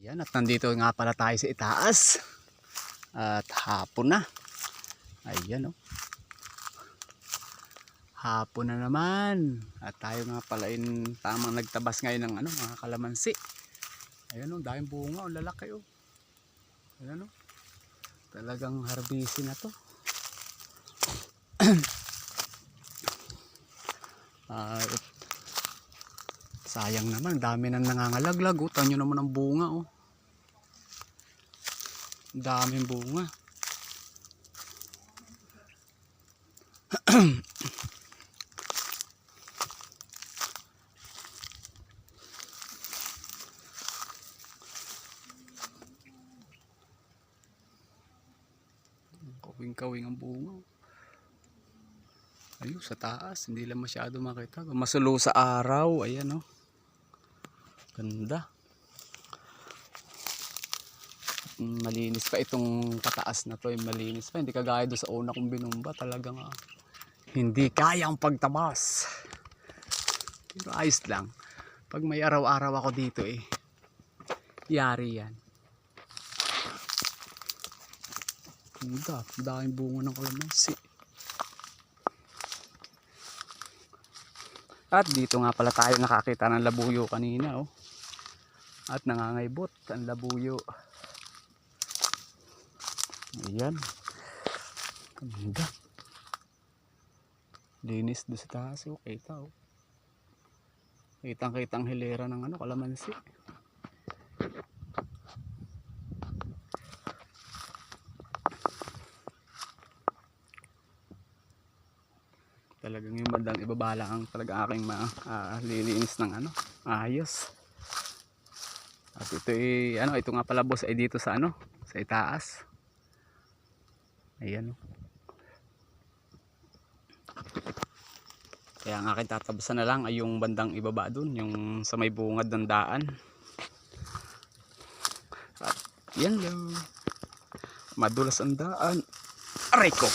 Yan, at nandito nga pala tayo sa itaas. At hapon na. Ayan, oh. Hapon na naman. At tayo nga pala tamang nagtabas ngayon ng mga kalamansi. Ayan, oh, dahil bunga, oh, lalaki, oh. Ayan, oh. Talagang harbisin na to. Sayang naman, dami nang nangangalaglag, oh. Tanyo naman ang bunga, oh. Daming bunga. Kawing-kawing ang bunga. Ayun, sa taas, hindi lang masyado makita. Masulo sa araw, ayan, oh. Ganda. Malinis pa itong pataas na to, malinis pa, hindi kagaya doon sa una kong binumba. Talagang hindi kayang pagtabas, pero ayos lang pag may araw-araw ako dito, yari yan. Ganda, daming bunga ng kalamansi. At dito nga pala tayo nakakita ng labuyo kanina, oh. At nangangaybot ang labuyo. Ayan. Ganda. Linis doon sa taas, oh. Kita, oh. Kitang-kitang hilera ng kalamansi. Talagang yung bandang ibabala ang talaga aking lilinis ng ayos. At ito ito nga pala, boss, ay dito sa sa itaas. Ayan, oh. Kaya ang aking tatabasan na lang ay yung bandang ibaba dun, yung sa may bungad ng daan. At yan lang, madulas ang daan. Aray ko.